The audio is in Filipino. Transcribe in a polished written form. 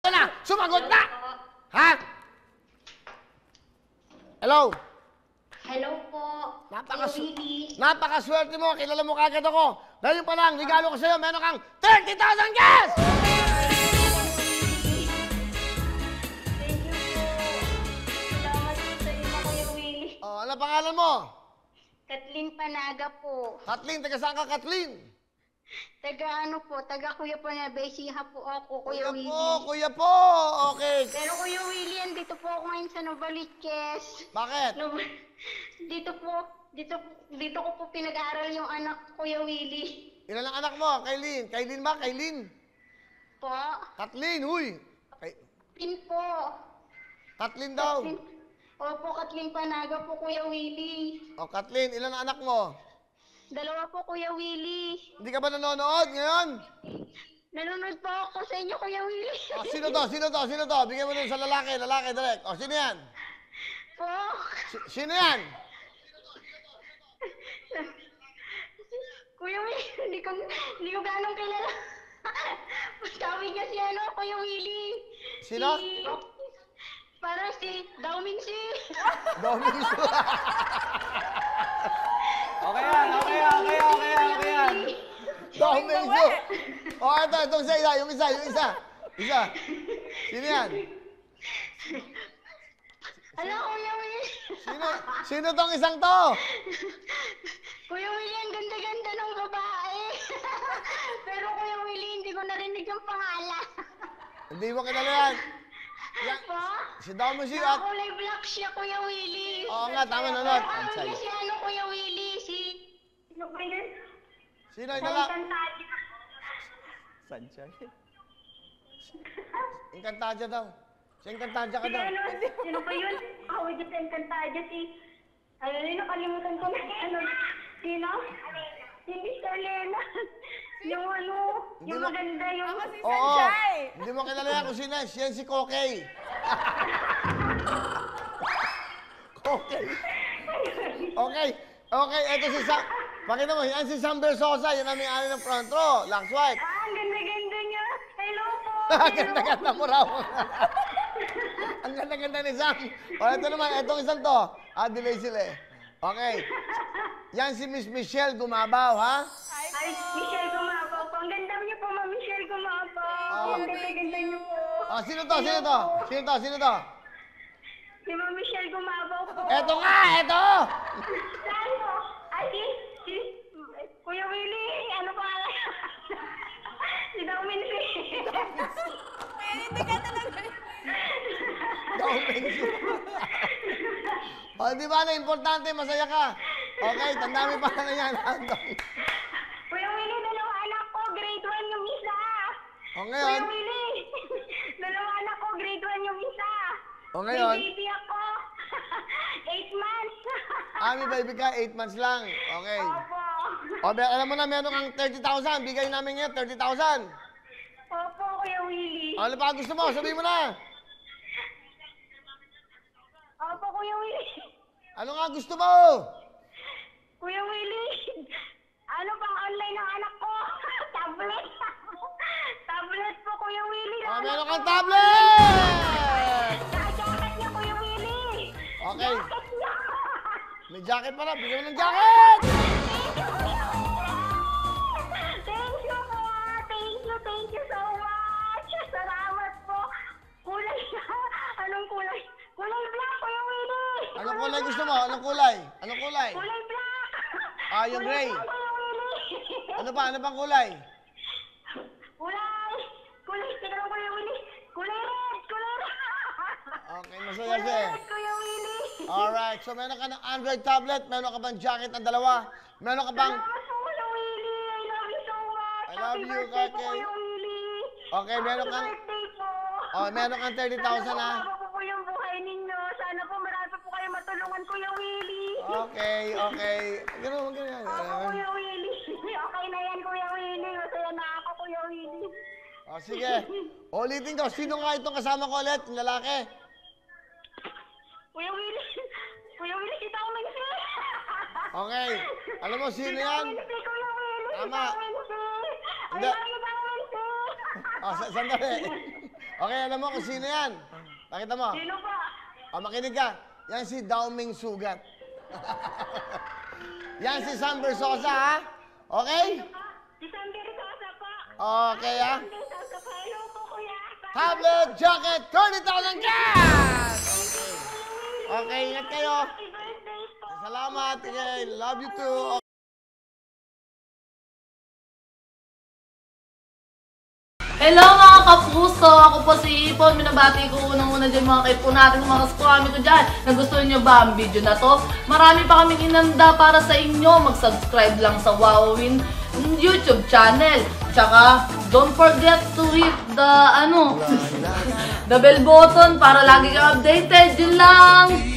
na! Sumagot na! Ha? Hello? Hello po. Napakaswerte mo. Kilala mo kagad ako. Ngayon pa lang, regalo ko sa'yo. Meron kang 30,000 cash! Thank you po. Salamat po sa inyo, Kuya Willie. Oh, ano pangalan mo? Kathleen Panaga po. Kathleen, taga saan ka, Kathleen? Taga ano po, taga Kuya Panabesiha po ako, Kuya Willie. Kuya po. Okay. Pero Kuya Willie, andito po ako ngayon sa Novaliches. Bakit? Dito ko po pinag-aaral yung anak ko, Kuya Willie. Ilan ang anak mo? Kaylin. Kaylin ba? Kaylin? Po? Kathleen, huy. Pin po. Kathleen daw. Opo, Kathleen Panaga po, Kuya Willie. O, Kathleen, ilan ang anak mo? 2 po, Kuya Willie. Hindi ka ba nanonood ngayon? Nanonood po ako sa inyo, Kuya Willie. O, sino to? Sino to? Sino to? Bigyan mo dun sa lalaki. Lalaki, direct. O, sino yan? Po? Sino yan? Kuya Willie, hindi ko ganong kilala. Tawag niya si ano, Kuya Willie. Sino? Parang si Dauminsi. Dominic. Okay yan. Dominic. O, itong isa. Yung isa. Sino yan? Ano, Kuya Willie? Sino tong isang to? Kuya Willie, ang ganda-ganda ng babae. Pero Kuya Willie, hindi ko narinig yung pangalan. Hindi mo kilala yan. Yan. Po? Si Dominic at... Kulay black siya, Kuya Willie. Oo nga, tama na. Pero ano si ano, Kuya Willie? Sino ba yun? Sino yung lalaki? Sanchez. Encantadia daw. Si Encantadia ka daw. Sino ba yun? Ako dito sa Encantadia nakalimutan ko na ano. Sino? Hindi siya Lena. Yung ano, yung maganda yung... Oo. Hindi mo kilala yan kung sino. Yan si Kokey. Kokey. Okay, eto si Sam. Pakita mo, yan si Sam Versosa. Yan ang may-ari ng front row. Lux White. Ang ganda-ganda niya. Hello po. Ganda-ganda mo raw. Ang ganda-ganda ni Sam. O, ito naman, etong isang to. Delay sila eh. Okay. Yan si Miss Michelle Gumabaw, ha? Ay, Michelle Gumabaw po. Ang ganda niyo po, Ma'am Michelle Gumabaw. Ang ganda-ganda niyo po. Sino to? Si Ma'am Michelle Gumabaw po. Eto nga, eto! Saan po? Ay, si Kuya Willie, ano pa? Si Dauminsi. Hindi ka talaga. O, di ba na importante, masaya ka? Okay, tandami pa na yan. Kuya Willie, 2 anak ko, grade 1 yung isa. O ngayon? Kuya Willie, 2 anak ko, grade 1 yung isa. O ngayon? May baby ako. 8 months. May baby ka, 8 months lang. Okay. Opo. O, alam mo na, meron kang 30,000. Bigay namin ngayon, 30,000. Opo, Kuya Willie. Ano pa gusto mo? Sabihin mo na. Opo, Kuya Willie. Ano nga gusto mo? Kuya Willie, ano pang online ng anak ko? Tablet. Tablet po, Kuya Willie. Meron kang tablet! Jacket niya, Kuya Willie. Okay. Jacket niya. May jacket pala. Bigyan mo ng jacket! Thank you so much. Salamat po. Kulay siya. Anong kulay? Kulay black, Kuya Willie. Anong kulay gusto mo? Anong kulay? Kulay black. Yung gray. Kulay black, Kuya Willie. Ano pang kulay? Kulay, tignan mo, Kuya Willie. Kulay red. Okay, masaya siya eh. Red, Kuya Willie. Alright, so meron ka ng Android tablet, meron ka bang jacket na 2, meron ka bang... Salamat po, Kuya Willie. I love you so much. I love Happy you, birthday po, Kake. Kuya Willie. Okay, meron kang... Happy birthday po. Meron kang 30,000 Sana ha. po po yung buhay ninyo. Sana po marami pa po kayo matulungan, Kuya Willie. Okay. Ganun. Ako, Kuya Willie. Okay na yan, Kuya Willie. Masaya na ako, Kuya Willie. O, sige. Ulitin ko, sino nga itong kasama ko ulit? Yung lalaki? Kuya Willie, si Dauminsi. Okay. Alam mo, sino yan? Si Kuya Willie. Tama. Si Dauminsi. I Hindi. love you, Dauminsi. Sandali. Okay, alam mo kung sino yan? Pakita mo. Sino pa? O, makinig ka. Yan si Daoming Sugat. Yan si Sam Versosa, ha? Okay? Si Sander Sosa pa. Okay, ha? Sander Sosa pa. Hello po, kuya. Tablet, jacket, 30,000 cash! Okay, ingat kayo. Happy birthday po. Salamat. Okay, love you too. Hello mga kapuso! Ako po si Ipon. Minabati ko unang-una dyan mga kaipo natin, mga kaskwami ko dyan. Nagustuhan nyo ba ang video na to? Marami pa kaming inanda para sa inyo. Mag-subscribe lang sa Wowin YouTube channel. Tsaka, don't forget to hit the, the bell button para lagi kang updated. Yun lang!